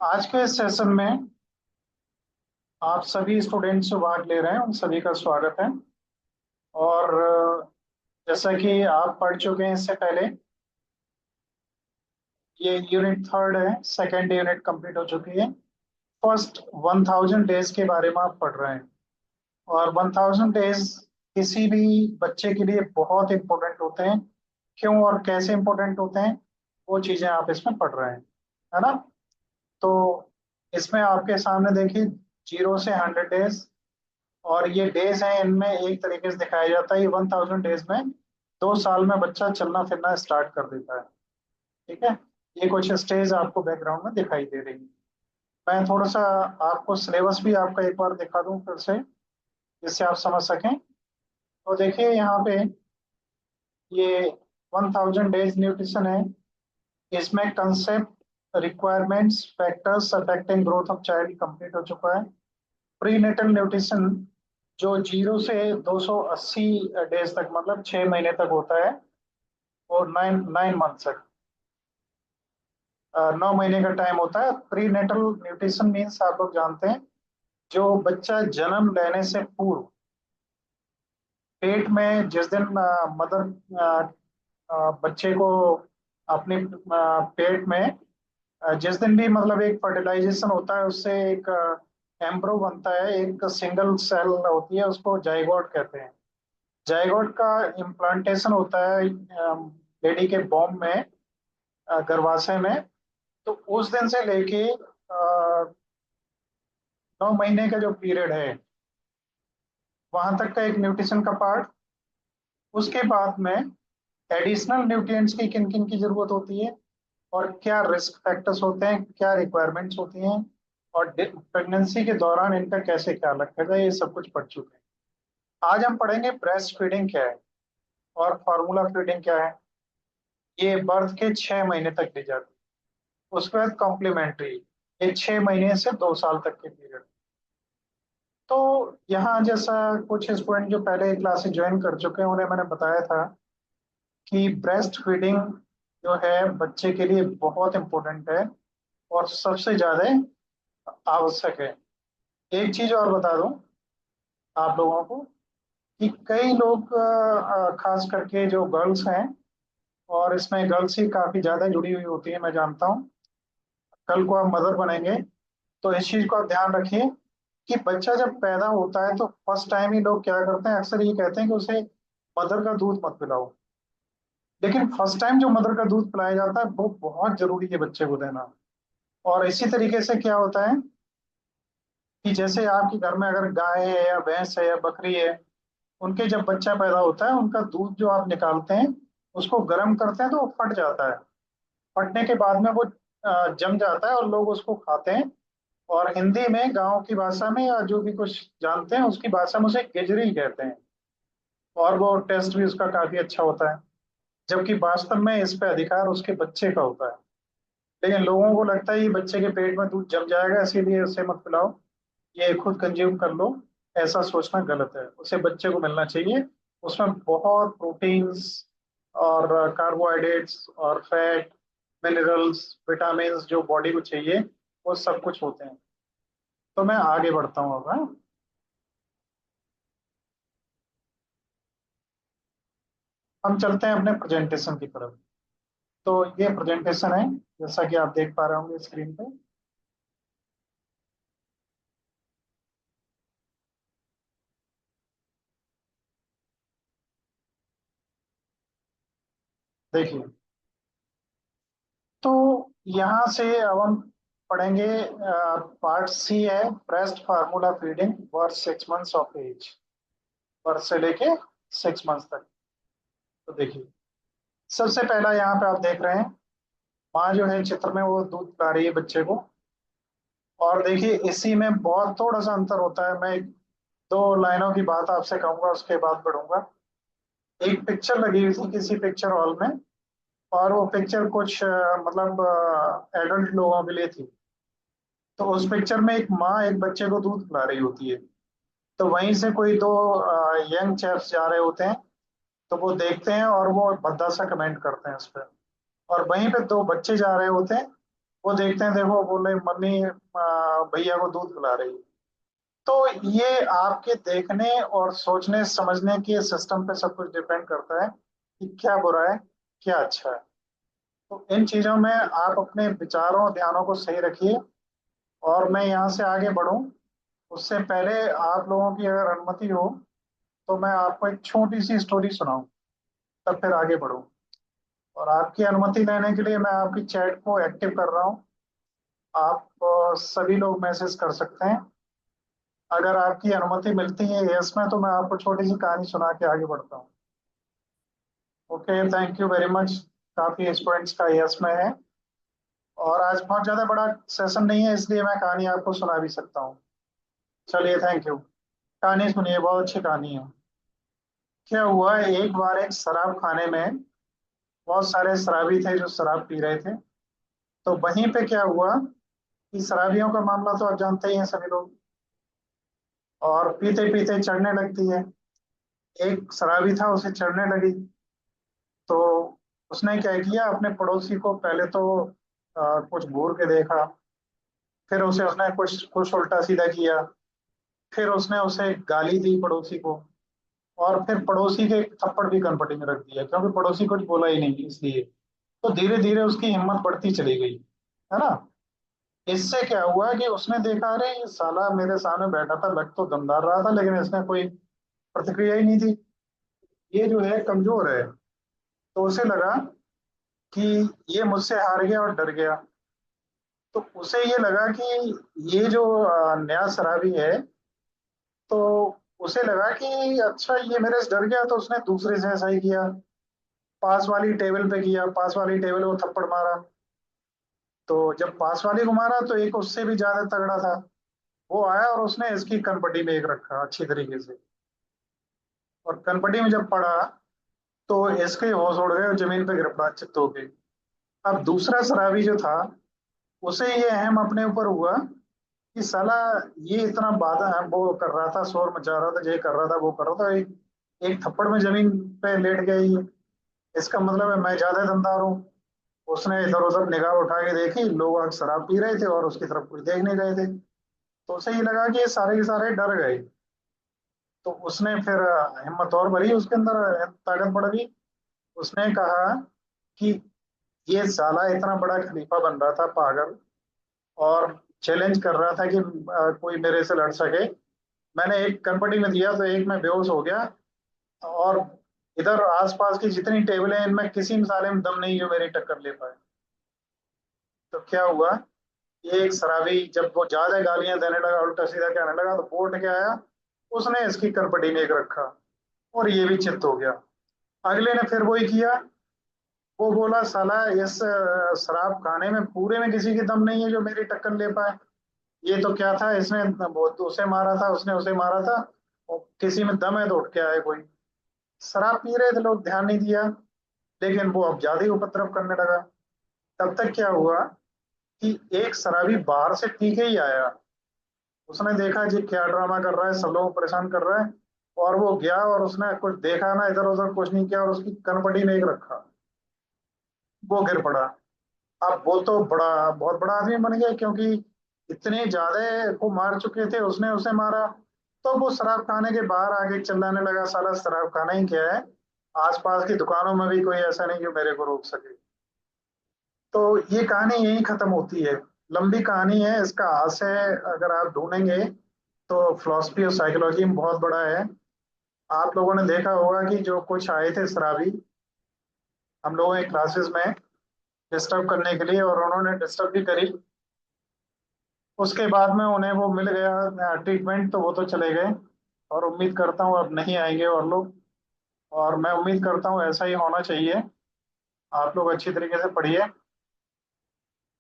आज के इस सेशन में आप सभी स्टूडेंट्स जो भाग ले रहे हैं उन सभी का स्वागत है। और जैसा कि आप पढ़ चुके हैं इससे पहले, ये यूनिट थर्ड है। सेकेंड यूनिट कंप्लीट हो चुकी है। फर्स्ट 1000 डेज के बारे में आप पढ़ रहे हैं। और 1000 डेज किसी भी बच्चे के लिए बहुत इंपॉर्टेंट होते हैं। क्यों और कैसे इंपॉर्टेंट होते हैं, वो चीजें आप इसमें पढ़ रहे हैं, है ना। तो इसमें आपके सामने देखिए, 0 से 100 डेज। और ये डेज हैं, इनमें एक तरीके से दिखाया जाता है ये 1000 डेज में 2 साल में बच्चा चलना फिरना स्टार्ट कर देता है। ठीक है। ये कुछ स्टेज आपको बैकग्राउंड में दिखाई दे रही है। मैं थोड़ा सा आपको सिलेबस भी आपका एक बार दिखा दूं फिर से, जिससे आप समझ सकें। तो देखिए यहाँ पे ये 1000 डेज न्यूट्रिशन है। इसमें concept, requirements, factors affecting growth of child complete हो चुका है। प्री नेटल न्यूट्रिशन जो 0 से 280 डेज तक, मतलब 6 महीने तक होता है, और 9 9 मंथ तक, 9 महीने का टाइम होता है। प्री नेटल न्यूट्रिशन मीन्स आप लोग जानते हैं, जो बच्चा जन्म लेने से पूर्व पेट में जिस दिन मदर बच्चे को अपने पेट में जिस दिन भी, मतलब एक फर्टिलाइजेशन होता है, उससे एक एम्ब्रो बनता है, एक सिंगल सेल होती है, उसको जाइगोट कहते हैं। जाइगोट का इम्प्लांटेशन होता है लेडी के बॉम्ब में, गर्भाशय में। तो उस दिन से लेके 9 महीने का जो पीरियड है, वहां तक का एक न्यूट्रिशन का पार्ट। उसके बाद में एडिशनल न्यूट्रिएंट्स की किन किन की जरूरत होती है, और क्या रिस्क फैक्टर्स होते हैं, क्या रिक्वायरमेंट्स होती हैं, और प्रेगनेंसी के दौरान इनका कैसे ख्याल रखा जाए, ये सब कुछ पढ़ चुके हैं। आज हम पढ़ेंगे ब्रेस्ट फीडिंग क्या है और फार्मूला फीडिंग क्या है। ये बर्थ के 6 महीने तक दी जाती है। उसके बाद कॉम्प्लीमेंट्री, ये 6 महीने से 2 साल तक के पीरियड। तो यहाँ जैसा कुछ स्टूडेंट जो पहले क्लासेस ज्वाइन कर चुके हैं, उन्हें मैंने बताया था कि ब्रेस्ट फीडिंग जो है बच्चे के लिए बहुत इंपॉर्टेंट है और सबसे ज्यादा आवश्यक है। एक चीज और बता दूं आप लोगों को, कि कई लोग खास करके जो गर्ल्स हैं, और इसमें गर्ल्स ही काफी ज्यादा जुड़ी हुई होती है, मैं जानता हूँ। कल को आप मदर बनेंगे, तो इस चीज को आप ध्यान रखिए कि बच्चा जब पैदा होता है तो फर्स्ट टाइम ही लोग क्या करते हैं, अक्सर ये कहते हैं कि उसे मदर का दूध मत पिलाओ। लेकिन फर्स्ट टाइम जो मदर का दूध पिलाया जाता है वो बहुत जरूरी है बच्चे को देना। और इसी तरीके से क्या होता है कि जैसे आपके घर में अगर गाय है या भैंस है या बकरी है, उनके जब बच्चा पैदा होता है, उनका दूध जो आप निकालते हैं, उसको गर्म करते हैं तो वो फट जाता है। फटने के बाद में वो जम जाता है और लोग उसको खाते हैं। और हिंदी में, गांव की भाषा में, या जो भी कुछ जानते हैं उसकी भाषा में, उसे गेजरी कहते हैं। और वो टेस्ट भी उसका काफी अच्छा होता है। जबकि वास्तव में इस पे अधिकार उसके बच्चे का होता है। लेकिन लोगों को लगता है ये बच्चे के पेट में दूध जम जाएगा, इसीलिए उसे मत पिलाओ, ये खुद कंज्यूम कर लो। ऐसा सोचना गलत है, उसे बच्चे को मिलना चाहिए। उसमें बहुत प्रोटीन्स और कार्बोहाइड्रेट्स और फैट, मिनरल्स, विटामिन जो बॉडी को चाहिए, वो सब कुछ होते हैं। तो मैं आगे बढ़ता हूँ अब, हाँ? हम चलते हैं अपने प्रेजेंटेशन की तरफ। तो ये प्रेजेंटेशन है, जैसा कि आप देख पा रहे होंगे स्क्रीन पे। देखिए, तो यहाँ से अब हम पढ़ेंगे, पार्ट सी है, breast formula feeding for 6 months of age. Birth से लेके 6 मंथ्स तक। तो देखिए, सबसे पहला यहाँ पे आप देख रहे हैं, माँ जो है चित्र में वो दूध पिला रही है बच्चे को। और देखिए, इसी में बहुत थोड़ा सा अंतर होता है। मैं दो लाइनों की बात आपसे कहूंगा, उसके बाद पढ़ूंगा। एक पिक्चर लगी हुई थी किसी पिक्चर हॉल में, और वो पिक्चर कुछ मतलब एडल्ट लोगों के लिए थी। तो उस पिक्चर में एक माँ एक बच्चे को दूध पिला रही होती है। तो वहीं से कोई दो यंग चैप्स जा रहे होते हैं, तो वो देखते हैं और वो भद्दा सा कमेंट करते हैं उस पर। और वहीं पे दो बच्चे जा रहे होते हैं, वो देखते हैं, देखो बोले मम्मी भैया को दूध पिला रही है। तो ये आपके देखने और सोचने समझने के सिस्टम पे सब कुछ डिपेंड करता है कि क्या बुरा है, क्या अच्छा है। तो इन चीजों में आप अपने विचारों ध्यानों को सही रखिए। और मैं यहाँ से आगे बढ़ूं उससे पहले आप लोगों की अगर अनुमति हो तो मैं आपको एक छोटी सी स्टोरी सुनाऊं, तब फिर आगे बढ़ूं। और आपकी अनुमति लेने के लिए मैं आपकी चैट को एक्टिव कर रहा हूँ। आप सभी लोग मैसेज कर सकते हैं। अगर आपकी अनुमति मिलती है यस में, तो मैं आपको छोटी सी कहानी सुना के आगे बढ़ता हूँ। Okay, thank you very much. काफी स्टूडेंट्स का यस में है। और आज बहुत ज्यादा बड़ा सेशन नहीं है, इसलिए मैं कहानी आपको सुना भी सकता हूँ। चलिए, थैंक यू। कहानी सुनिए, बहुत अच्छी कहानी है। क्या हुआ, एक बार एक शराब खाने में बहुत सारे शराबी थे जो शराब पी रहे थे। तो वहीं पे क्या हुआ कि शराबियों का मामला तो आप जानते ही हैं सभी लोग। और पीते पीते चढ़ने लगती है। एक शराबी था, उसे चढ़ने लगी। तो उसने क्या किया, अपने पड़ोसी को पहले तो कुछ घूर के देखा। फिर उसे उसने कुछ कुछ उल्टा सीधा किया। फिर उसने उसे गाली दी पड़ोसी को। और फिर पड़ोसी के एक थप्पड़ भी कनपटी में रख दिया, क्योंकि पड़ोसी कुछ बोला ही नहीं इसलिए। तो धीरे धीरे उसकी हिम्मत बढ़ती चली गई, है ना। इससे क्या हुआ कि उसने देखा, अरे ये साला मेरे सामने बैठा था, लग तो दमदार रहा था, लेकिन इसने कोई प्रतिक्रिया ही नहीं दी। ये जो है कमजोर है। तो उसे लगा कि ये मुझसे हार गया और डर गया। तो उसे ये लगा कि ये जो नया शराबी है, तो उसे लगा कि अच्छा ये मेरे से डर गया, तो उसने दूसरे से ऐसा ही किया। पास वाली टेबल पे किया, पास वाली टेबल को थप्पड़ मारा। तो जब पास वाली को मारा तो एक उससे भी ज्यादा तगड़ा था। वो आया और उसने इसकी कनपटी में एक रखा अच्छी तरीके से। और कनपटी में जब पड़ा तो इसके होश उड़ गए और जमीन पे गिर पड़ा चित्त होके। अब दूसरा शराबी जो था, उसे ये अहम अपने ऊपर हुआ कि साला ये इतना बाधा वो कर रहा था, शोर मचा रहा था, ये कर रहा था, वो कर रहा था, एक थप्पड़ में जमीन पे लेट गई। इसका मतलब है मैं ज्यादा दमदार हूँ। उसने इधर उधर निगाह उठा के देखी, लोग आज शराब पी रहे थे और उसकी तरफ कुछ देख नहीं रहे थे। तो उसे ये लगा कि ये सारे के सारे डर गए। तो उसने फिर हिम्मत और भरी, उसके अंदर ताकत बढ़ गई। उसने कहा कि ये साला इतना बड़ा खलीफा बन रहा था पागल, और चैलेंज कर रहा था कि कोई मेरे से लड़ सके। मैंने एक कनपटी में दिया तो एक में बेहोश हो गया। और इधर आसपास की जितनी टेबलें हैं, इनमें किसी मिसाले में दम नहीं जो मेरी टक्कर ले पाए। तो क्या हुआ, ये एक शराबी जब वो ज्यादा गालियां देने लगा, उल्टा सीधा कहने लगा, तो वो उठ के आया। उसने इसकी कनपटी में एक रखा और ये भी चित्त हो गया। अगले ने फिर वही किया। वो बोला, साला इस शराब खाने में पूरे में किसी की दम नहीं है जो मेरी टक्कर ले पाए। ये तो क्या था, इसने वो उसे मारा था, उसने उसे मारा था। और किसी में दम है तो उठ के आए कोई। शराब पी रहे थे लोग, ध्यान नहीं दिया। लेकिन वो अब ज्यादा ही उपद्रव करने लगा। तब तक क्या हुआ कि एक शराबी बाहर से पी के ही आया। उसने देखा जी क्या ड्रामा कर रहा है, सब लोग परेशान कर रहा है। और वो गया और उसने कुछ देखा ना, इधर उधर कुछ नहीं किया, और उसकी कनपटी में एक रखा। वो गिर पड़ा। अब वो तो बड़ा बहुत बड़ा आदमी बन गया, क्योंकि इतने ज्यादा को मार चुके थे, उसने उसे मारा। तो वो शराब खाने के बाहर आके चिल्लाने लगा, साला शराब खाना ही क्या है, आसपास की दुकानों में भी कोई ऐसा नहीं जो मेरे को रोक सके। तो ये कहानी यहीं खत्म होती है। लंबी कहानी है, इसका आशय अगर आप ढूंढेंगे तो फिलोसफी और साइकोलॉजी में बहुत बड़ा है। आप लोगों ने देखा होगा कि जो कुछ आए थे शराबी हम लोगों के क्लासेस में डिस्टर्ब करने के लिए, और उन्होंने डिस्टर्ब भी करी। उसके बाद में उन्हें वो मिल गया ट्रीटमेंट, तो वो तो चले गए। और उम्मीद करता हूँ अब नहीं आएंगे और लोग। और मैं उम्मीद करता हूँ ऐसा ही होना चाहिए। आप लोग अच्छी तरीके से पढ़िए।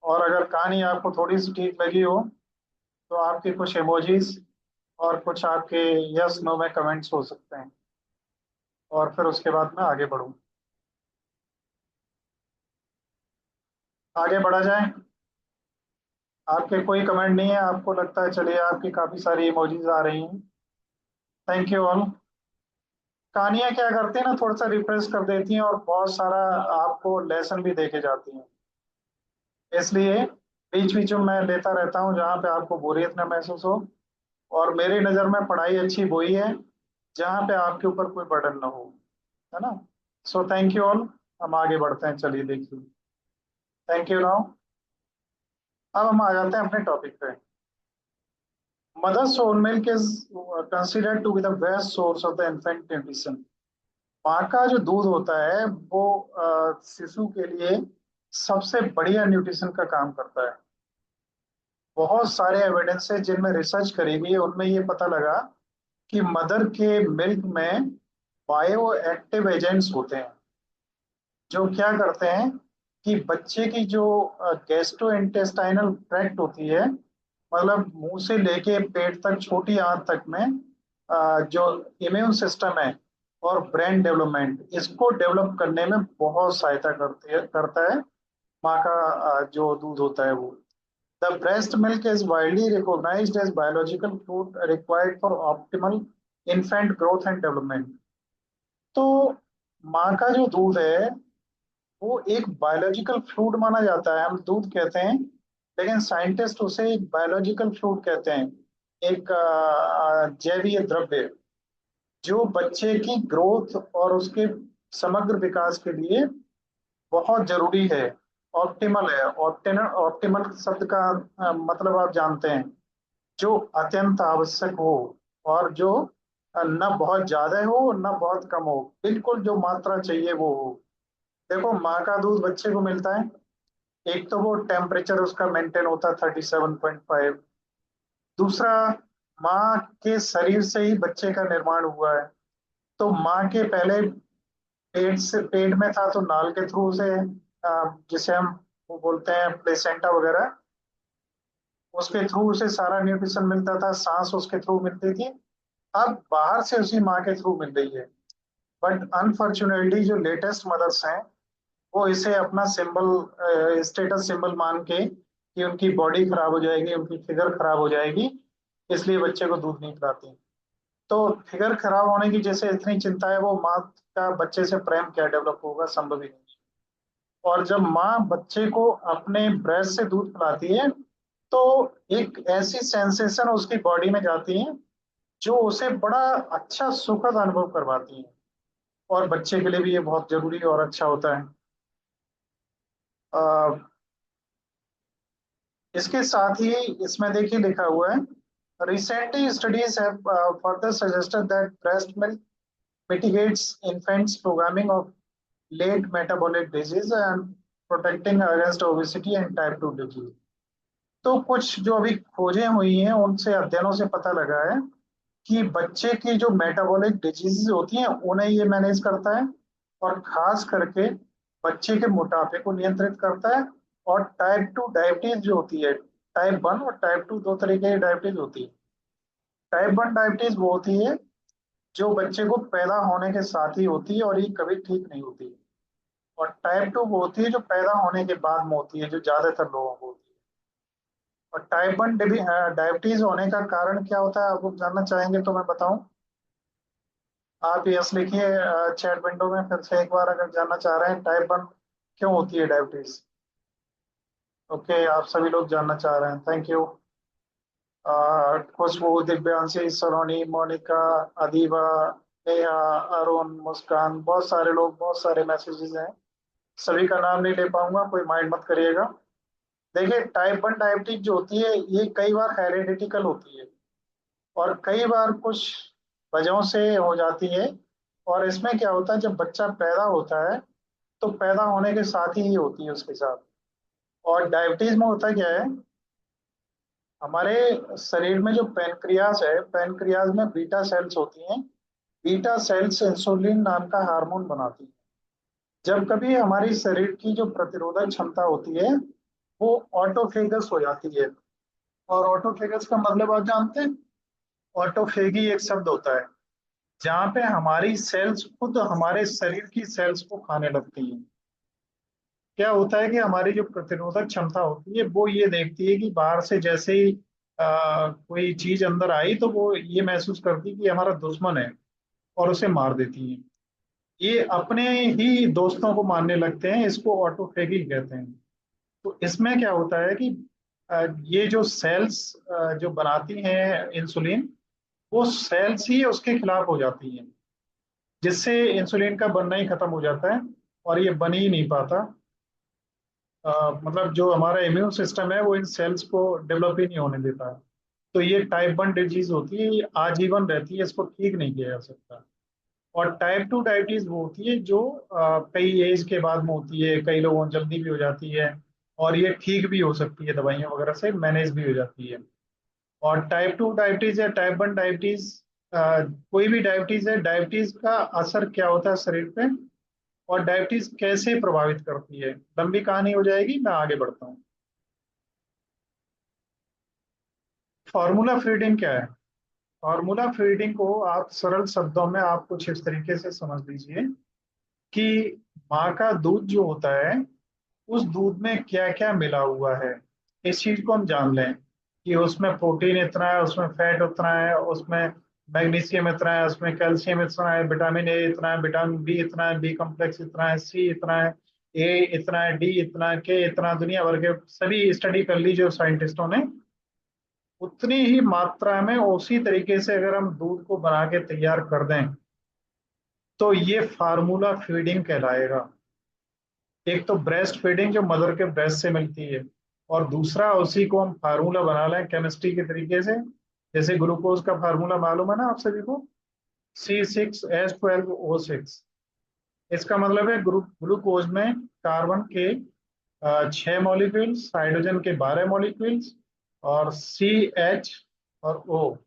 और अगर कहानी आपको थोड़ी सी ठीक लगी हो तो आपके कुछ इमोजीज और कुछ आपके यस नो में कमेंट्स हो सकते हैं। और फिर उसके बाद मैं आगे बढ़ूँ। आगे बढ़ा जाए। आपके कोई कमेंट नहीं है, आपको लगता है, चलिए आपकी काफ़ी सारी इमोजीज आ रही हैं। Thank you all. कहानियां क्या करती हैं ना, थोड़ा सा रिफ्रेश कर देती हैं और बहुत सारा आपको लेसन भी देके जाती हैं। इसलिए बीच बीच में मैं लेता रहता हूँ जहाँ पे आपको बोरियत ना महसूस हो। और मेरी नज़र में पढ़ाई अच्छी वही है जहाँ पे आपके ऊपर कोई बर्डन ना हो, है ना। So thank you all. हम आगे बढ़ते हैं, चलिए देखिए। Thank you now. अब हम आ जाते हैं अपने टॉपिक पे। Mother's own milk is considered to be the best source of the infant nutrition. माँ का जो दूध होता है वो शिशु के लिए सबसे बढ़िया न्यूट्रिशन का काम करता है। बहुत सारे एविडेंस है जिनमें रिसर्च करी गई है, उनमें ये पता लगा कि मदर के मिल्क में बायो एक्टिव एजेंट्स होते हैं जो क्या करते हैं कि बच्चे की जो गैस्ट्रो इंटेस्टाइनल ट्रैक्ट होती है, मतलब मुंह से लेके पेट तक छोटी आंत तक में जो इम्यून सिस्टम है और ब्रेन डेवलपमेंट, इसको डेवलप करने में बहुत सहायता करता है माँ का जो दूध होता है वो। The breast milk is widely recognised as biological food required for optimal infant growth and development. तो माँ का जो दूध है वो एक बायोलॉजिकल फ्लूइड माना जाता है। हम दूध कहते हैं लेकिन साइंटिस्ट उसे एक बायोलॉजिकल फ्लूइड कहते हैं, एक जैवीय द्रव्य जो बच्चे की ग्रोथ और उसके समग्र विकास के लिए बहुत जरूरी है। ऑप्टिमल है। ऑप्टिमल शब्द का मतलब आप जानते हैं, जो अत्यंत आवश्यक हो और जो न बहुत ज्यादा हो न बहुत कम हो, बिल्कुल जो मात्रा चाहिए वो हो। देखो माँ का दूध बच्चे को मिलता है, एक तो वो टेम्परेचर उसका मेंटेन होता है 37.5। दूसरा, माँ के शरीर से ही बच्चे का निर्माण हुआ है। तो माँ के पहले पेट में था तो नाल के थ्रू से जिसे हम वो बोलते हैं प्लेसेंटा वगैरह, उसके थ्रू उसे सारा न्यूट्रिशन मिलता था, सांस उसके थ्रू मिलती थी। अब बाहर से उसी माँ के थ्रू मिल रही है। बट अनफॉर्चुनेटली जो लेटेस्ट मदर्स हैं वो इसे अपना सिंबल, स्टेटस सिंबल मान के कि उनकी बॉडी खराब हो जाएगी, उनकी फिगर खराब हो जाएगी, इसलिए बच्चे को दूध नहीं पिलाती। तो फिगर खराब होने की जैसे इतनी चिंता है, वो माँ का बच्चे से प्रेम क्या डेवलप होगा, संभव ही नहीं। और जब माँ बच्चे को अपने ब्रेस्ट से दूध पिलाती है तो एक ऐसी सेंसेशन उसकी बॉडी में जाती है जो उसे बड़ा अच्छा सुखद अनुभव करवाती है। और बच्चे के लिए भी ये बहुत जरूरी और अच्छा होता है। अ, इसके साथ ही इसमें देखिए लिखा हुआ है, recently studies have further suggested that breast milk mitigates infants programming of late metabolic disease and protecting against obesity and type 2 disease। तो कुछ जो अभी खोजें हुई हैं उनसे अध्ययनों से पता लगा है कि बच्चे की जो मेटाबॉलिक डिजीज होती हैं उन्हें ये मैनेज करता है, और खास करके बच्चे के मोटापे को नियंत्रित करता है। और टाइप 2 डायबिटीज जो होती है, टाइप 1 और टाइप 2 दो तरीके की डायबिटीज होती है। टाइप 1 डायबिटीज वो होती है जो बच्चे को पैदा होने के साथ ही होती है और ये कभी ठीक नहीं होती। और टाइप 2 वो होती है जो पैदा होने के बाद में होती है, जो ज्यादातर लोगों को होती है। और टाइप 1 डायबिटीज होने का कारण क्या होता है, आप लोग जानना चाहेंगे तो मैं बताऊं। आप यस लिखिए चैट विंडो में फिर से एक बार, अगर जानना चाह रहे हैं टाइप 1 क्यों होती है डायबिटीज। ओके, आप सभी लोग जानना चाह रहे हैं, थैंक यू। खुशबू, दिव्यांशी, सलोनी, मोनिका, अदीबा, नेहा, अरुण, मुस्कान, बहुत सारे लोग, बहुत सारे मैसेजेस हैं। सभी का नाम नहीं ले पाऊंगा, कोई माइंड मत करिएगा। देखिए टाइप 1 डायबिटीज जो होती है ये कई बार हेरिडिटिकल होती है और कई बार कुछ वजहों से हो जाती है। और इसमें क्या होता है, जब बच्चा पैदा होता है तो पैदा होने के साथ ही होती है उसके साथ। और डायबिटीज में होता क्या है, हमारे शरीर में जो पेनक्रियास है, पेनक्रियास में बीटा सेल्स होती हैं। बीटा सेल्स इंसुलिन नाम का हार्मोन बनाती हैं। जब कभी हमारी शरीर की जो प्रतिरोधक क्षमता होती है वो ऑटोफेगस हो जाती है। और ऑटोफेगस का मतलब आप जानते हैं, ऑटोफेगी एक शब्द होता है जहाँ पे हमारी सेल्स खुद हमारे शरीर की सेल्स को खाने लगती हैं। क्या होता है कि हमारी जो प्रतिरोधक क्षमता होती है वो ये देखती है कि बाहर से जैसे ही कोई चीज अंदर आई तो वो ये महसूस करती है कि हमारा दुश्मन है और उसे मार देती है। ये अपने ही दोस्तों को मारने लगते हैं, इसको ऑटोफेगी कहते हैं। तो इसमें क्या होता है कि ये जो सेल्स जो बनाती हैं इंसुलिन, वो सेल्स ही उसके खिलाफ हो जाती हैं, जिससे इंसुलिन का बनना ही खत्म हो जाता है और ये बन ही नहीं पाता। मतलब जो हमारा इम्यून सिस्टम है वो इन सेल्स को डेवलप ही नहीं होने देता। तो ये टाइप 1 डिजीज होती है, ये आजीवन रहती है, इसको ठीक नहीं किया जा सकता। और टाइप 2 डायबिटीज वो होती है जो कई एज के बाद में होती है, कई लोगों को जल्दी भी हो जाती है, और ये ठीक भी हो सकती है, दवाइयों वगैरह से मैनेज भी हो जाती है। और टाइप 2 डायबिटीज या टाइप 1 डायबिटीज, कोई भी डायबिटीज है, डायबिटीज का असर क्या होता है शरीर पे, और डायबिटीज कैसे प्रभावित करती है, लंबी कहानी हो जाएगी, मैं आगे बढ़ता हूँ। फॉर्मूला फीडिंग क्या है? फॉर्मूला फीडिंग को आप सरल शब्दों में आप कुछ इस तरीके से समझ लीजिए कि माँ का दूध जो होता है, उस दूध में क्या क्या मिला हुआ है, इस चीज को हम जान लें कि उसमें प्रोटीन इतना है, उसमें फैट उतना है, उसमें मैग्नीशियम इतना है, उसमें कैल्शियम इतना है, विटामिन ए इतना है, विटामिन बी इतना है, बी कॉम्प्लेक्स इतना है, सी इतना है, ए इतना है, डी इतना है, के इतना, दुनिया भर के सभी स्टडी कर लीजिए साइंटिस्टों ने। उतनी ही मात्रा में उसी तरीके से अगर हम दूध को बना के तैयार कर दें, तो ये फार्मूला फीडिंग कहलाएगा। एक तो ब्रेस्ट फीडिंग जो मदर के ब्रेस्ट से मिलती है, और दूसरा उसी को हम फार्मूला बना लें केमिस्ट्री के तरीके से। जैसे ग्लूकोज का फार्मूला मालूम है ना आप सभी को, C6H12O6। इसका मतलब है ग्लूकोज में कार्बन के 6 मॉलिक्यूल्स, हाइड्रोजन के 12 मॉलिक्यूल्स, और CH और O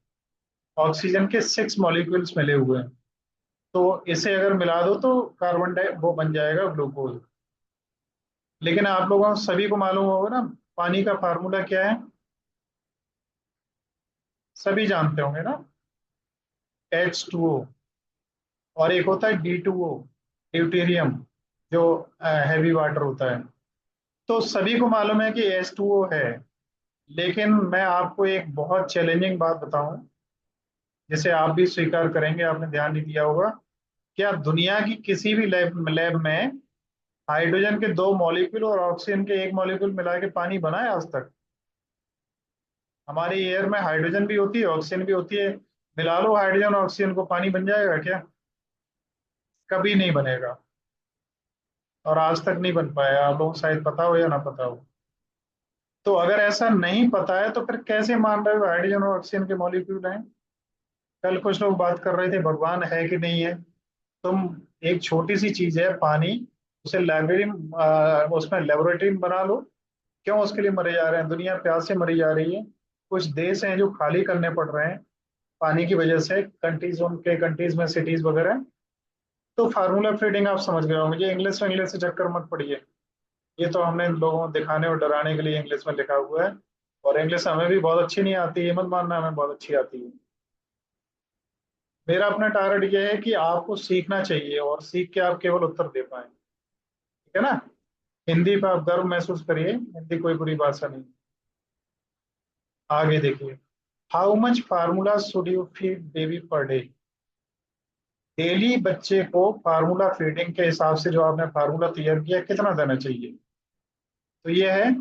ऑक्सीजन के 6 मॉलिक्यूल्स मिले हुए हैं। तो इसे अगर मिला दो तो कार्बन डाइ वो बन जाएगा ग्लूकोज। लेकिन आप लोगों को सभी को मालूम होगा ना, पानी का फार्मूला क्या है, सभी जानते होंगे ना, H2O। और एक होता है D2O, ड्यूटेरियम, जो हैवी वाटर होता है। तो सभी को मालूम है कि H2O है। लेकिन मैं आपको एक बहुत चैलेंजिंग बात बताऊं, जिसे आप भी स्वीकार करेंगे, आपने ध्यान नहीं दिया होगा। क्या दुनिया की किसी भी लैब लैब में हाइड्रोजन के 2 मॉलिक्यूल और ऑक्सीजन के 1 मॉलिक्यूल मिला के पानी बना है आज तक? हमारे एयर में हाइड्रोजन भी होती है, ऑक्सीजन भी होती है, मिला लो हाइड्रोजन और ऑक्सीजन को, पानी बन जाएगा क्या? कभी नहीं बनेगा। और आज तक नहीं बन पाया, आप लोगों को शायद पता हो या ना पता हो। तो अगर ऐसा नहीं पता है तो फिर कैसे मान रहे हो हाइड्रोजन और ऑक्सीजन के मॉलिक्यूल हैं? कल कुछ लोग बात कर रहे थे भगवान है कि नहीं है। तुम, एक छोटी सी चीज है पानी, उसे लाइब्रेरी, उसमें लेबोरेटरी में बना लो। क्यों उसके लिए मरे जा रहे हैं? दुनिया प्यास से मरी जा रही है। कुछ देश हैं जो खाली करने पड़ रहे हैं पानी की वजह से, कंट्रीज, उनके कंट्रीज में सिटीज वगैरह। तो फार्मूला फीडिंग आप समझ गए हो, मुझे इंग्लिश में इंग्लिश से चक्कर मत पड़िए। ये तो हमने लोगों को दिखाने और डराने के लिए इंग्लिश में लिखा हुआ है। और इंग्लिश हमें भी बहुत अच्छी नहीं आती है, मत मानना, हमें बहुत अच्छी आती है। मेरा अपना टारगेट ये है कि आपको सीखना चाहिए, और सीख के आप केवल उत्तर दे पाए, ठीक है ना? हिंदी पर आप गर्व महसूस करिए, हिंदी कोई बुरी भाषा नहीं। आगे देखिए, how much formula should you feed baby per day? Daily बच्चे को फार्मूला फीडिंग के हिसाब से जो आपने फार्मूला तैयार किया, कितना देना चाहिए? तो ये है,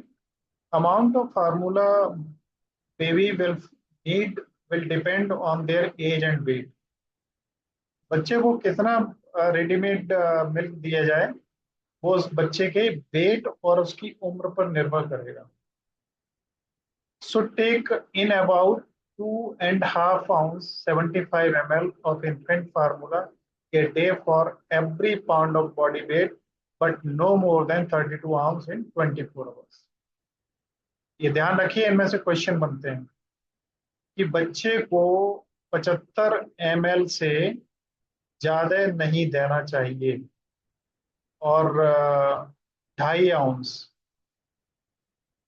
amount of formula baby will need will depend on their age and weight। बच्चे को कितना रेडीमेड मिल्क दिया जाए, वो उस बच्चे के वेट और उसकी उम्र पर निर्भर करेगा। should take in about 2.5 ounce 75 ml of infant formula a day for every pound of body weight, but no more than 32 ounce in 24 hours। ये ध्यान रखिए, इनमें से क्वेश्चन बनते हैं कि बच्चे को 75 ml से ज्यादा नहीं देना चाहिए, और 2.5 आउंस,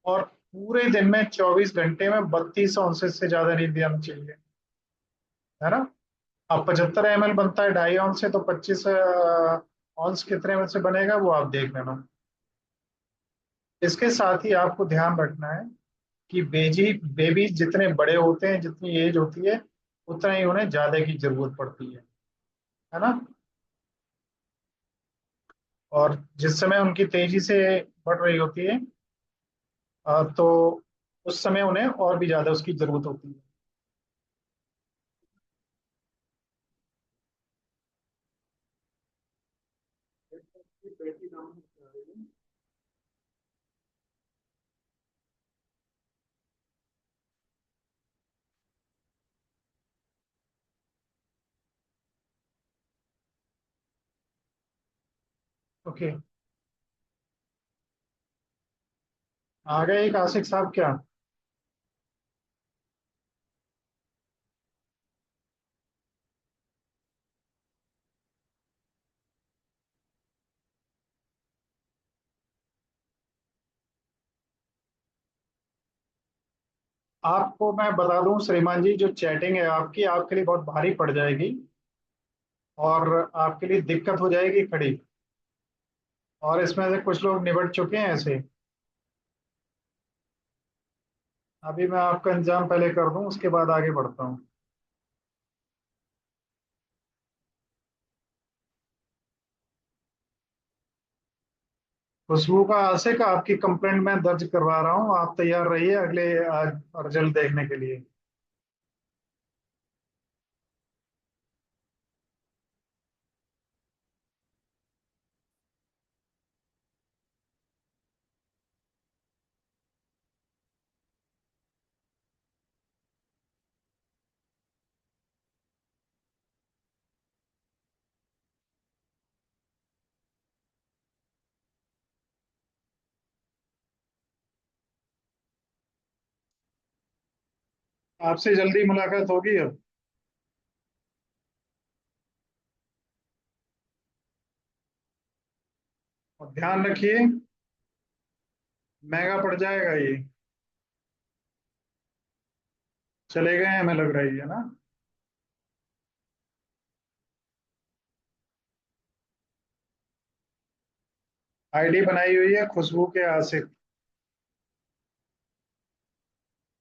और पूरे दिन में 24 घंटे में 32 औंसेस से ज्यादा नहीं देना चाहिए, है ना? अब 75 ml बनता है 2.5 आउंस से, तो 25 औंस कितने में से बनेगा वो आप देख लेना। इसके साथ ही आपको ध्यान रखना है कि बेबी जितने बड़े होते हैं, जितनी एज होती है, उतना ही उन्हें ज्यादा की जरूरत पड़ती है ना? और जिस समय उनकी तेजी से बढ़ रही होती है, तो उस समय उन्हें और भी ज्यादा उसकी जरूरत होती है। ओके, आ गए एक आशिक साहब क्या? आपको मैं बता दूं श्रीमान जी, जो चैटिंग है आपकी आपके लिए बहुत भारी पड़ जाएगी, और आपके लिए दिक्कत हो जाएगी खड़ी। और इसमें से कुछ लोग निबट चुके हैं ऐसे। अभी मैं आपका इंतजाम पहले कर दूं, उसके बाद आगे बढ़ता हूँ। खुशबू का आशिक, आपकी कंप्लेंट मैं दर्ज करवा रहा हूँ, आप तैयार रहिए अगले रिजल्ट देखने के लिए। आपसे जल्दी मुलाकात होगी अब। और ध्यान रखिए, महंगा पड़ जाएगा ये। चले गए हैं हमें लग रही है ना। आईडी बनाई हुई है खुशबू के आसिफ।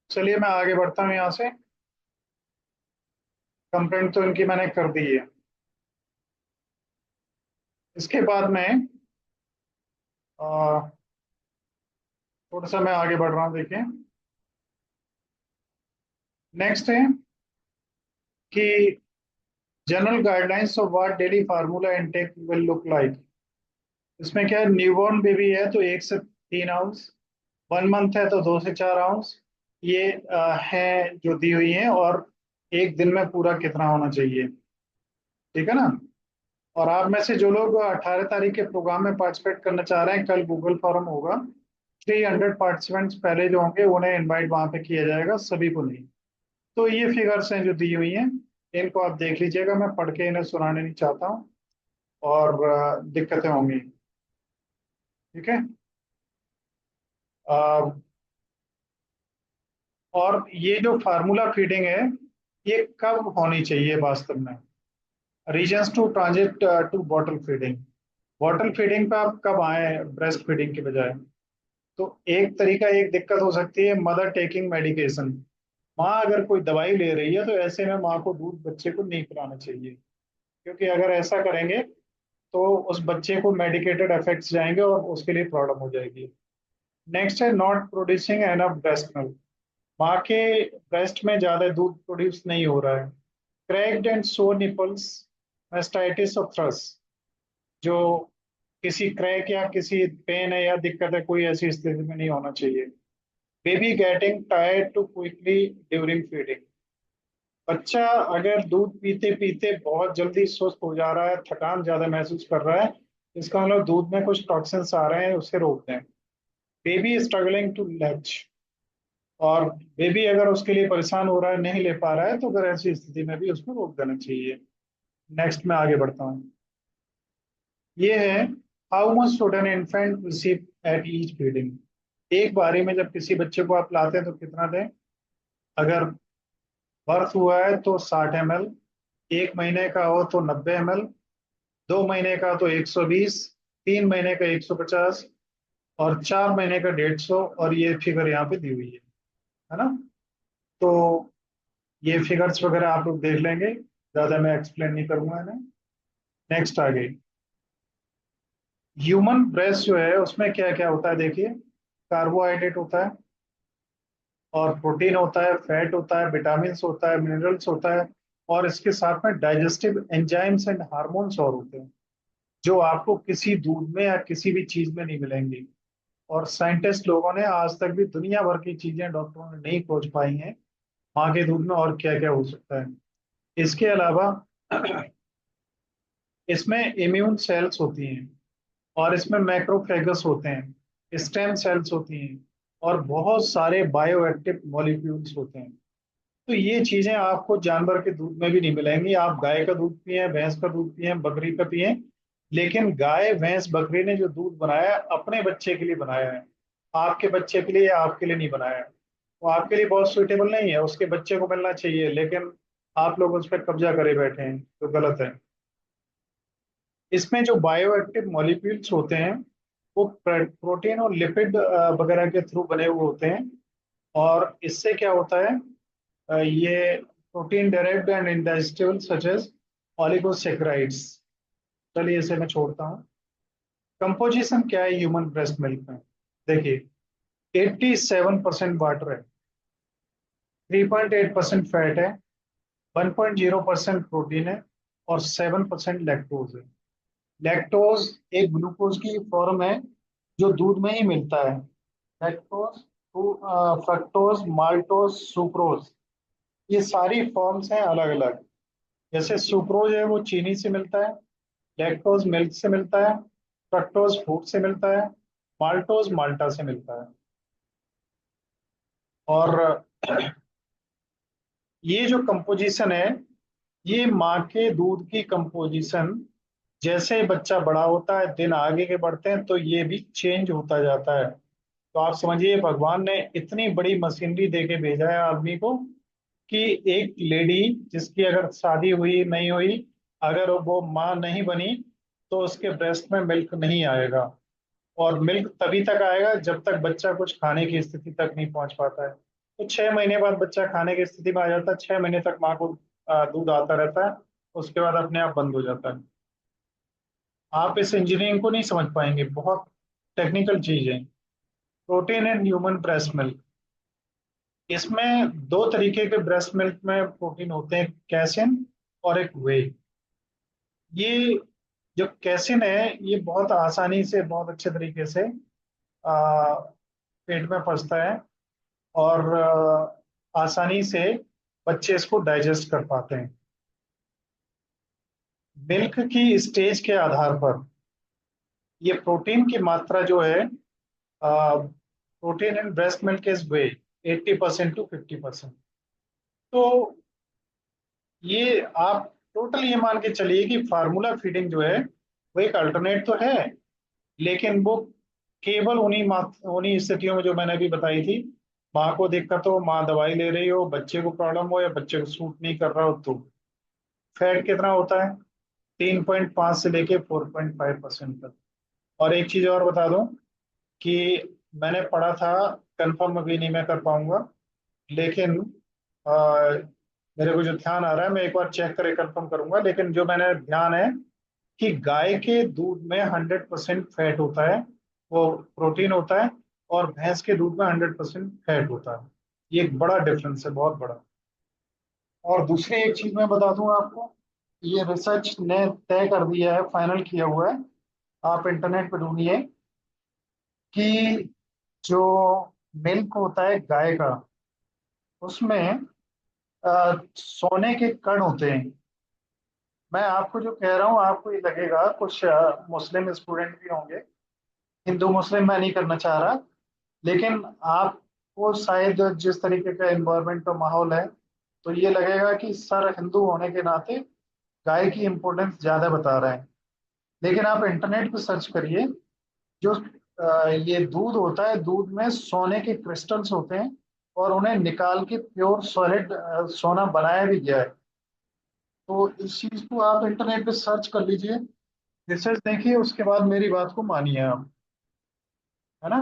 चलिए मैं आगे बढ़ता हूँ यहाँ से। कंप्लेंट तो इनकी मैंने कर दी है। इसके बाद में थोड़ा सा मैं आगे बढ़ रहा हूँ, देखिए। नेक्स्ट है कि general guidelines of what daily formula intake will look like. इसमें क्या है, न्यूबॉर्न बेबी है तो 1 से 3 आउंस, 1 मंथ है तो 2 से 4 आउंस, ये है जो दी हुई है। और एक दिन में पूरा कितना होना चाहिए, ठीक है ना। और आप में से जो लोग 18 तारीख के प्रोग्राम में पार्टिसिपेट करना चाह रहे हैं, कल गूगल फॉर्म होगा। 300 पार्टिसिपेंट्स पहले जो होंगे उन्हें इनवाइट वहां पे किया जाएगा, सभी को नहीं। तो ये फिगर्स हैं जो दी हुई हैं, इनको आप देख लीजिएगा, मैं पढ़ के इन्हें सुनाने नहीं चाहता हूँ, और दिक्कतें होंगी। ठीक है। अ, और ये जो फार्मूला फीडिंग है, ये कब होनी चाहिए वास्तव में? Reasons to transit to bottle feeding. Bottle feeding पे आप कब आए ब्रेस्ट फीडिंग के बजाय? तो एक तरीका, एक दिक्कत हो सकती है मदर टेकिंग मेडिकेशन। माँ अगर कोई दवाई ले रही है तो ऐसे में माँ को दूध बच्चे को नहीं पिलाना चाहिए, क्योंकि अगर ऐसा करेंगे तो उस बच्चे को मेडिकेटेड इफेक्ट्स जाएंगे और उसके लिए प्रॉब्लम हो जाएगी। नेक्स्ट है not producing enough breast milk. माँ के ब्रेस्ट में ज्यादा दूध प्रोड्यूस नहीं हो रहा है। Cracked and sore nipples, mastitis of thrush, जो किसी क्रैक या किसी पेन है या दिक्कत है, कोई ऐसी स्थिति में नहीं होना चाहिए। Baby getting tired too quickly during feeding. बच्चा अगर दूध पीते पीते बहुत जल्दी सुस्त हो जा रहा है, थकान ज्यादा महसूस कर रहा है, इसका मतलब दूध में कुछ टॉक्सिन्स आ रहे हैं, उसे रोक दें। बेबी स्ट्रगलिंग टू लैच, और बेबी अगर उसके लिए परेशान हो रहा है, नहीं ले पा रहा है, तो अगर ऐसी स्थिति में भी उसको रोक देना चाहिए। नेक्स्ट में आगे बढ़ता हूँ। ये है how much should an infant receive at each feeding. एक बारी में जब किसी बच्चे को आप लाते हैं तो कितना दें? अगर बर्थ हुआ है तो 60 ml, 1 महीने का हो तो 90 ml, 2 महीने का तो 120, 3 महीने का 150, और 4 महीने का 150। और ये फिगर यहाँ पे दी हुई है ना। तो ये फिगर्स वगैरह आप लोग देख लेंगे, ज्यादा मैं एक्सप्लेन नहीं करूंगा इन्हें। नेक्स्ट आगे, ह्यूमन ब्रेस्ट जो है उसमें क्या क्या होता है देखिए। कार्बोहाइड्रेट होता है, और प्रोटीन होता है, फैट होता है, विटामिन होता है, मिनरल्स होता है, और इसके साथ में डाइजेस्टिव एंजाइम्स एंड हार्मोन्स और होते हैं, जो आपको किसी दूध में या किसी भी चीज में नहीं मिलेंगी। और साइंटिस्ट लोगों ने आज तक भी दुनिया भर की चीजें डॉक्टरों ने नहीं खोज पाई हैं माँ के दूध में और क्या क्या हो सकता है। इसके अलावा इसमें इम्यून सेल्स होती हैं, और इसमें मैक्रोफेगस होते हैं, स्टेम सेल्स होती हैं, और बहुत सारे बायोएक्टिव मॉलिक्यूल्स होते हैं। तो ये चीजें आपको जानवर के दूध में भी नहीं मिलेंगी। आप गाय का दूध पिए, भैंस का दूध पिए, बकरी का पिए, लेकिन गाय भैंस बकरी ने जो दूध बनाया है अपने बच्चे के लिए बनाया है, आपके बच्चे के लिए या आपके लिए नहीं बनाया है। वो आपके लिए बहुत सुइटेबल नहीं है, उसके बच्चे को मिलना चाहिए, लेकिन आप लोग उस पर कब्जा करे बैठे हैं, तो गलत है। इसमें जो बायोएक्टिव मॉलिक्यूल्स होते हैं वो प्रोटीन और लिपिड वगैरह के थ्रू बने हुए होते हैं। और इससे क्या होता है, ये protein direct and indigestible such as oligosaccharides. चलिए इसे मैं छोड़ता हूँ। कंपोजिशन क्या है ह्यूमन ब्रेस्ट मिल्क में? देखिए, 87% वाटर है, 3.8% फैट है, 1.0% प्रोटीन है, और 7% लैक्टोज है। लैक्टोज एक ग्लूकोज की फॉर्म है जो दूध में ही मिलता है। लैक्टोज, फ्रक्टोज, माल्टोज, सुक्रोज, ये सारी फॉर्म्स हैं अलग अलग। जैसे सुक्रोज है वो चीनी से मिलता है, लैक्टोज मिल्क से मिलता है, फ्रक्टोज फ्रूट से मिलता है, माल्टोज माल्टा से मिलता है। और ये जो कंपोजिशन है, ये माँ के दूध की कंपोजिशन, जैसे बच्चा बड़ा होता है, दिन आगे के बढ़ते हैं, तो ये भी चेंज होता जाता है। तो आप समझिए, भगवान ने इतनी बड़ी मशीनरी दे के भेजा है आदमी को कि एक लेडी जिसकी अगर शादी हुई नहीं हुई, अगर वो माँ नहीं बनी, तो उसके ब्रेस्ट में मिल्क नहीं आएगा। और मिल्क तभी तक आएगा जब तक बच्चा कुछ खाने की स्थिति तक नहीं पहुंच पाता है। तो 6 महीने बाद बच्चा खाने की स्थिति में आ जाता है, 6 महीने तक माँ को दूध आता रहता है, उसके बाद अपने आप बंद हो जाता है। आप इस इंजीनियरिंग को नहीं समझ पाएंगे, बहुत टेक्निकल चीज है। Protein in human breast milk, इसमें दो तरीके के ब्रेस्ट मिल्क में प्रोटीन होते हैं, कैसिन और एक वे। ये जो कैसिन है, ये बहुत आसानी से, बहुत अच्छे तरीके से आ, पेट में पचता है, और आसानी से बच्चे इसको डाइजेस्ट कर पाते हैं। मिल्क की स्टेज के आधार पर ये प्रोटीन की मात्रा जो है, protein in breast milk is way 80% to 50%। तो ये आप टोटल ये मान के चलिए कि फार्मूला फीडिंग जो है वो एक अल्टरनेट तो है, लेकिन वो केवल उन्हीं स्थितियों में जो मैंने अभी बताई थी। माँ को दिक्कत हो, माँ दवाई ले रही हो, बच्चे को प्रॉब्लम हो या बच्चे को सूट नहीं कर रहा हो, तो फैट कितना होता है? 3.5 से लेके 4.5% तक। और एक चीज और बता दूं कि मैंने पढ़ा था, कंफर्म अभी नहीं मैं कर पाऊंगा, लेकिन आ, मेरे को जो ध्यान आ रहा है, मैं एक बार चेक करे कंफर्म करूंगा, लेकिन जो मैंने ध्यान है कि गाय के दूध में 100% फैट होता है, वो प्रोटीन होता है, और भैंस के दूध में 100% फैट होता है। ये एक बड़ा डिफरेंस है, बहुत बड़ा। और दूसरी एक चीज मैं बता दूं आपको, ये रिसर्च ने तय कर दिया है, फाइनल किया हुआ है, आप इंटरनेट पे ढूंढिए, कि जो मिल्क होता है गाय का, उसमें सोने के कण होते हैं। मैं आपको जो कह रहा हूँ, आपको ये लगेगा, कुछ मुस्लिम स्टूडेंट भी होंगे, हिंदू मुस्लिम मैं नहीं करना चाह रहा, लेकिन आपको शायद जिस तरीके का एनवायरनमेंट और माहौल है, तो ये लगेगा कि सर हिंदू होने के नाते गाय की इम्पोर्टेंस ज्यादा बता रहे हैं। लेकिन आप इंटरनेट पे सर्च करिए, जो ये दूध होता है, दूध में सोने के क्रिस्टल्स होते हैं, और उन्हें निकाल के प्योर सॉलिड सोना बनाया भी गया है। तो इस चीज को आप इंटरनेट पे सर्च कर लीजिए, रिसर्च देखिए, उसके बाद मेरी बात को मानिए आप, है ना।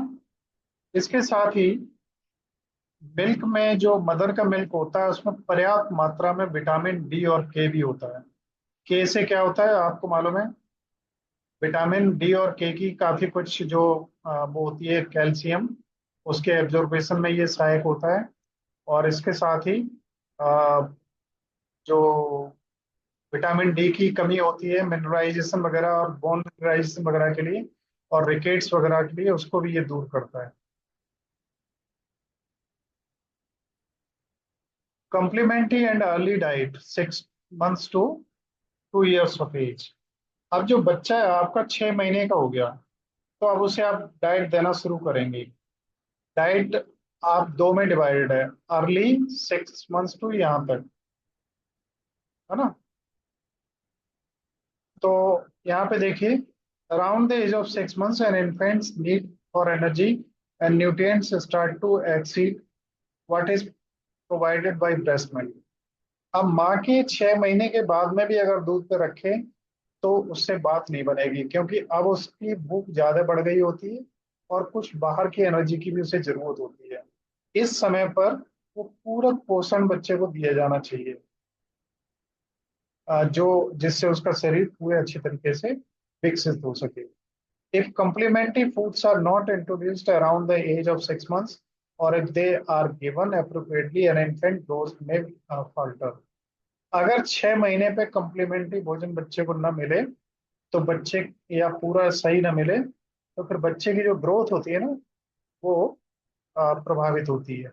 इसके साथ ही मिल्क में, जो मदर का मिल्क होता है, उसमें पर्याप्त मात्रा में विटामिन डी और के भी होता है। के से क्या होता है आपको मालूम है? विटामिन डी और के की काफी कुछ जो वो होती है कैल्शियम, उसके एब्जॉर्बेशन में ये सहायक होता है। और इसके साथ ही अ, जो विटामिन डी की कमी होती है मिनरलाइजेशन वगैरह और बोन मिनरलाइजेशन वगैरह के लिए और रिकेट्स वगैरह के लिए, उसको भी ये दूर करता है। Complementary and early diet 6 months to 2 years of age. अब जो बच्चा है आपका 6 महीने का हो गया, तो अब उसे आप डाइट देना शुरू करेंगे। डाइट आप दो में डिवाइडेड है, अर्ली 6 मंथ्स टू यहाँ तक, है ना। तो यहाँ पे देखिए, around the age of 6 months an infant's need for energy and nutrients start to exceed what is provided by breast milk. अब माँ के 6 महीने के बाद में भी अगर दूध पे रखें तो उससे बात नहीं बनेगी, क्योंकि अब उसकी भूख ज्यादा बढ़ गई होती है और कुछ बाहर की एनर्जी की भी उसे जरूरत होती है। इस समय पर वो पूरक पोषण बच्चे को दिया जाना चाहिए, जो जिससे उसका शरीर पूरे अच्छे तरीके से विकसित हो सके। If complementary foods are not introduced around the age of 6 months, or if they are given appropriately, an infant growth may falter। अगर 6 महीने पे कम्प्लीमेंट्री भोजन बच्चे को न मिले, तो बच्चे या पूरा सही न मिले, तो फिर बच्चे की जो ग्रोथ होती है ना, वो प्रभावित होती है।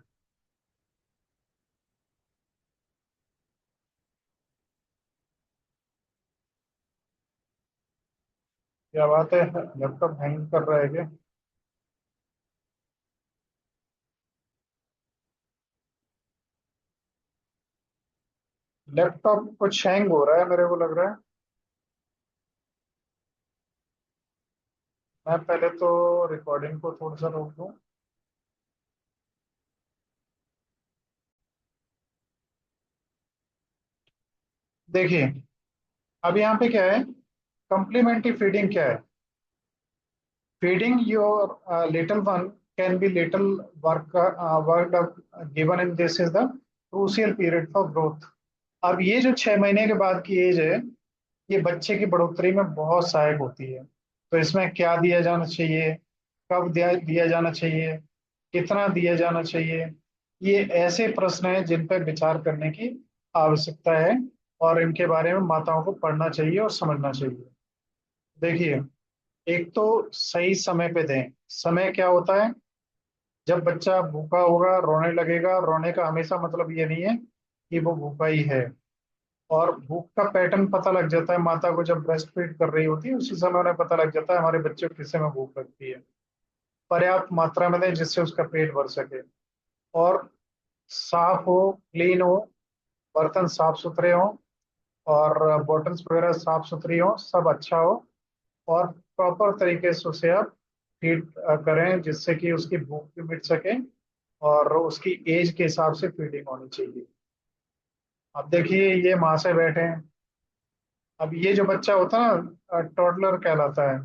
क्या बात है, लैपटॉप हैंग कर रहा है क्या? लैपटॉप कुछ हैंग हो रहा है मेरे को लग रहा है। मैं पहले तो रिकॉर्डिंग को थोड़ा सा रोक दूं। देखिए, अब यहाँ पे क्या है, कंप्लीमेंट्री फीडिंग क्या है? Feeding your little one can be little worked up, given in this is the crucial period for growth। अब ये जो 6 महीने के बाद की एज है, ये बच्चे की बढ़ोतरी में बहुत सहायक होती है। तो इसमें क्या दिया जाना चाहिए, कब दिया जाना चाहिए, कितना दिया जाना चाहिए, ये ऐसे प्रश्न हैं जिन पर विचार करने की आवश्यकता है, और इनके बारे में माताओं को पढ़ना चाहिए और समझना चाहिए। देखिए, एक तो सही समय पे दें। समय क्या होता है? जब बच्चा भूखा होगा, रोने लगेगा। रोने का हमेशा मतलब ये नहीं है कि वो भूखा ही है। और भूख का पैटर्न पता लग जाता है माता को, जब ब्रेस्ट फीड कर रही होती है उसी समय उन्हें पता लग जाता है हमारे बच्चे को किस समय भूख लगती है। पर्याप्त मात्रा में दें जिससे उसका पेट भर सके। और साफ हो, क्लीन हो, बर्तन साफ सुथरे हो, और बॉटल्स वगैरह साफ सुथरी हो, सब अच्छा हो। और प्रॉपर तरीके से उसे आप फीड करें जिससे कि उसकी भूख भी मिट सके, और उसकी एज के हिसाब से फीडिंग होनी चाहिए। अब देखिए, ये माँ से बैठे हैं। अब ये जो बच्चा होता है ना, टॉडलर कहलाता है।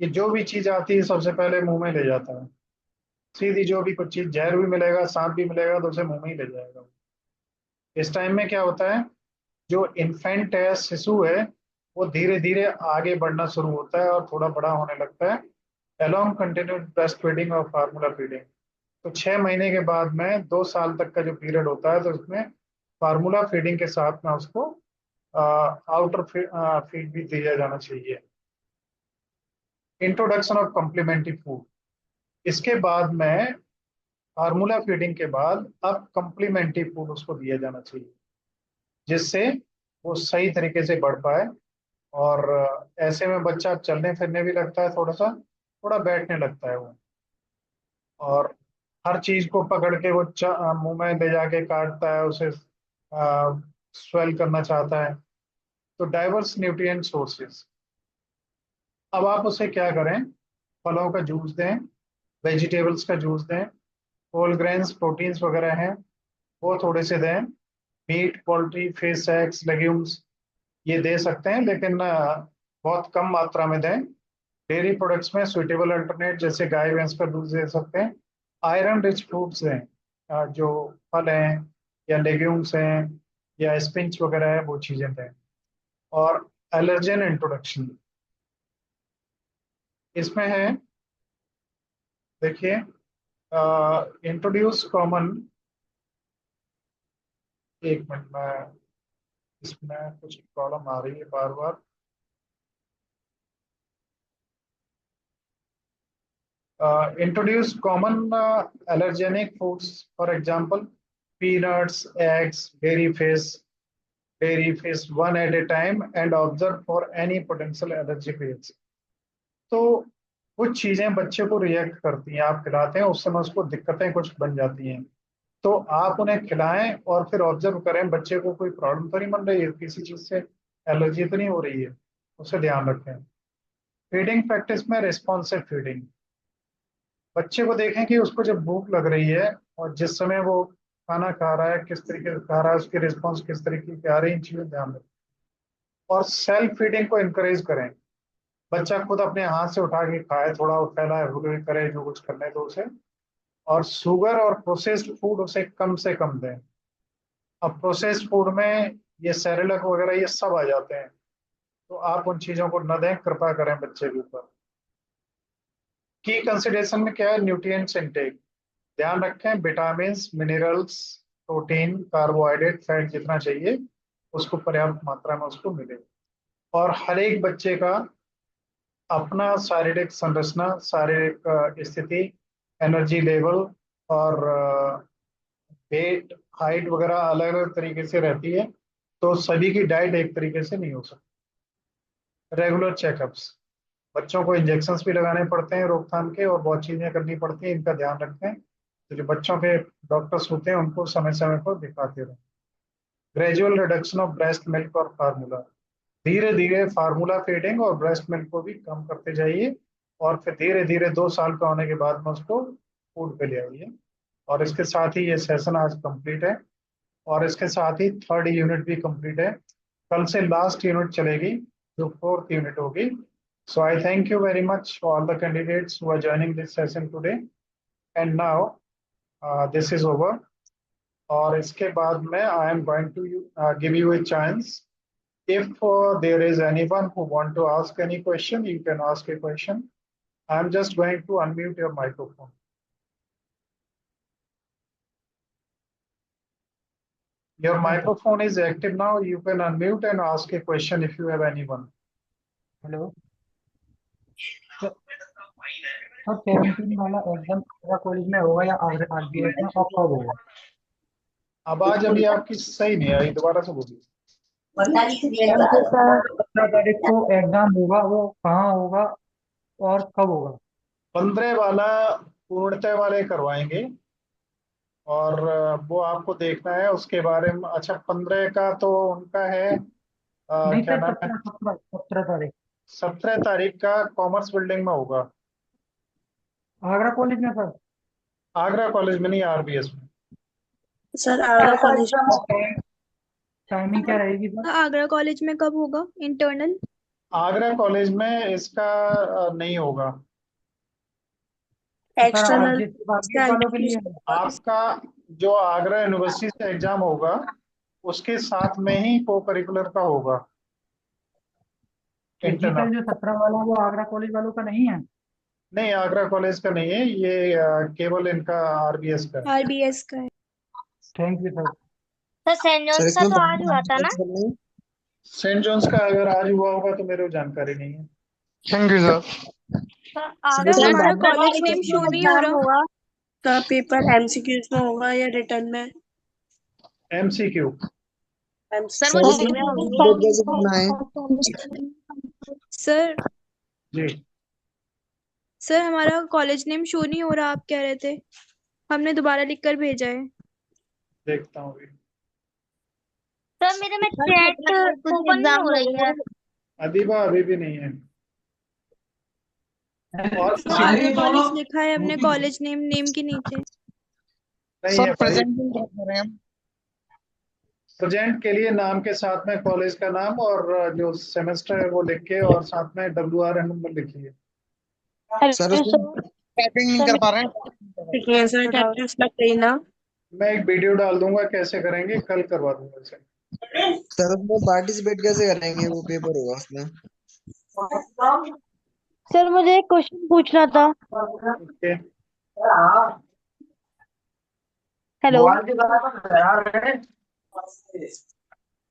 ये जो भी चीज आती है सबसे पहले मुंह में ले जाता है। सीधी जो भी कुछ चीज, जहर भी मिलेगा, सांप भी मिलेगा, तो उसे मुंह में ही ले जाएगा। इस टाइम में क्या होता है, जो इन्फेंट है, शिशु है, वो धीरे धीरे आगे बढ़ना शुरू होता है और थोड़ा बड़ा होने लगता है, along continued breast feeding और फार्मूला फीडिंग। तो 6 महीने के बाद में 2 साल तक का जो पीरियड होता है, तो उसमें फार्मूला फीडिंग के साथ में उसको आउटर फीड भी दिया जाना चाहिए। Introduction of complementary food. इसके बाद में, फार्मूला फीडिंग के बाद अब कम्प्लीमेंट्री फूड उसको दिया जाना चाहिए, जिससे वो सही तरीके से बढ़ पाए। और ऐसे में बच्चा चलने फिरने भी लगता है, थोड़ा सा थोड़ा बैठने लगता है वो। और हर चीज को पकड़ के वो मुंह में ले जाके काटता है, उसे स्वेल करना चाहता है। तो डाइवर्स न्यूट्रिएंट सोर्सेज। अब आप उसे क्या करें, फलों का जूस दें, वेजिटेबल्स का जूस दें, होल ग्रेन्स प्रोटीन्स वगैरह हैं वो थोड़े से दें। Meat, poultry, fish, eggs, legumes ये दे सकते हैं, लेकिन बहुत कम मात्रा में दें। डेयरी प्रोडक्ट्स में सुइटेबल अल्टरनेट जैसे गाय भैंस का दूध दे सकते हैं। आयरन रिच फ्रूट्स हैं, जो फल हैं या लेग्यूम्स हैं या स्पिंच वगैरह है, वो चीजें दें। और एलर्जेन इंट्रोडक्शन इसमें है, देखिए, इंट्रोड्यूस कॉमन, एक मिनट में, इसमें कुछ प्रॉब्लम आ रही है बार बार। Introduce common allergenic foods, for example peanuts, eggs, dairy fish one at a time and observe for any potential allergy fails. तो कुछ चीजें बच्चे को रिएक्ट करती हैं, आप खिलाते हैं उस समय उसको दिक्कतें कुछ बन जाती हैं, तो आप उन्हें खिलाएं और फिर ऑब्जर्व करें बच्चे को कोई प्रॉब्लम तो नहीं बन रही है, किसी चीज से एलर्जी तो नहीं हो रही है, उसे ध्यान रखें। फीडिंग प्रैक्टिस में रिस्पॉन्सिव फीडिंग, बच्चे को देखें कि उसको जब भूख लग रही है और जिस समय वो खाना खा रहा है किस तरीके से खा रहा है, उसकी रिस्पॉन्स किस तरीके की आ रही है, इन चीजों ध्यान रखें। और सेल्फ फीडिंग को इनकरेज करें, बच्चा खुद अपने हाथ से उठा के खाए, थोड़ा फैलाए हुए करे, जो कुछ करने दो उसे। और शुगर और प्रोसेस्ड फूड उसे कम से कम दें। अब प्रोसेस्ड फूड में ये सेरेलक वगैरह ये सब आ जाते हैं, तो आप उन चीजों को न दें, कृपा करें बच्चे के ऊपर। की कंसिडरेशन में क्या है, न्यूट्रिएंट्स इनटेक, ध्यान रखें vitamin, minerals, protein, carbohydrate, fat जितना चाहिए उसको पर्याप्त मात्रा में उसको मिले। और हर एक बच्चे का अपना शारीरिक संरचना, शारीरिक स्थिति, एनर्जी लेवल और वेट, हाइट वगैरह अलग अलग तरीके से रहती है, तो सभी की डाइट एक तरीके से नहीं हो सकती। रेगुलर चेकअप्स, बच्चों को इंजेक्शंस भी लगाने पड़ते हैं रोकथाम के, और बहुत चीजें करनी पड़ती हैं, इनका ध्यान रखें। तो जो बच्चों के डॉक्टर्स होते हैं उनको समय समय पर दिखाते रहें। Gradual reduction of breast milk और फार्मूला, धीरे धीरे फार्मूला फीडिंग और ब्रेस्ट मिल्क को भी कम करते जाइए, और फिर धीरे धीरे 2 साल का होने के बाद में उसको फूड पे ले आइए। और इसके साथ ही ये सेशन आज कंप्लीट है, और इसके साथ ही थर्ड यूनिट भी कंप्लीट है। कल से लास्ट यूनिट चलेगी जो फोर्थ यूनिट होगी। सो आई thank you very much all the candidates who are joining this session today, and now this is over। और इसके बाद में I am going to give you a chance, if there is anyone who want to ask any question, you can ask a question. I am just going to unmute your microphone. Your microphone is active now, you can unmute and ask a question if you have anyone. Hello sir, 17 वाला exam Agra college में होगा या RBS में, और कब होगा? आवाज अभी आपकी सही नहीं आई, दोबारा से बोलिए। सर, जो 17 तारीख को एग्जाम होगा वो कहाँ होगा और कब होगा? 15 वाला पूर्णतः वाले करवाएंगे, और वो आपको देखना है उसके बारे में। अच्छा, 15 का तो उनका है, नहीं क्या सर, नाम है, 17 तारीख 17 तारीख का कॉमर्स बिल्डिंग में होगा। आगरा कॉलेज में सर। आगरा कॉलेज में नहीं, आरबीएस में। सर आगरा कॉलेज टाइमिंग क्या रहेगी सर? आगरा कॉलेज में कब होगा इंटरनल? आगरा कॉलेज में इसका नहीं होगा। सर एक्सटर्नल आरबीएस वालों के लिए है। आपका जो आगरा यूनिवर्सिटी से एग्जाम होगा उसके साथ में ही को करिकुलर का होगा जी इंटरनल। सर, जो 17 वाला वो आगरा कॉलेज वालों का नहीं है? नहीं, आगरा कॉलेज का नहीं है ये, केवल इनका आरबीएस का है। आरबीएस का है। Thank you sir. Sir saint John's का तो आज हुआ था ना? सेंट जॉन्स का अगर आज हुआ होगा तो मेरे को जानकारी नहीं है। Thank you sir. सर हमारा कॉलेज नेम शो नहीं हो रहा का पेपर एमसीक्यूज में होगा या रिटर्न में? एमसीक्यू। सर वो जी में होगी। सर जी, सर हमारा कॉलेज नेम शो नहीं हो रहा, आप कह रहे थे, हमने दोबारा लिख कर भेजा है। देखता हूँ अभी। सर मेरे में चैट ओपन नहीं हो रही है। अदीबा अभी भी नहीं है। और कॉलेज लिखा है हमने, कॉलेज नेम के नीचे नहीं है। प्रेजेंट के लिए नाम के साथ में कॉलेज का नाम और जो सेमेस्टर है वो लिख के, और साथ में WR नंबर लिखिए। सर टाइपिंग नहीं कर पा रहे हैं। मैं एक वीडियो डाल दूंगा कैसे करेंगे, कल करवा दूंगा इसे। सर उसमें पार्टिसिपेट कैसे करेंगे, वो पेपर होगा उसमें? सर मुझे एक क्वेश्चन पूछना था। ओके, हेलो मोबाइल के द्वारा तो लगा रहे हैं।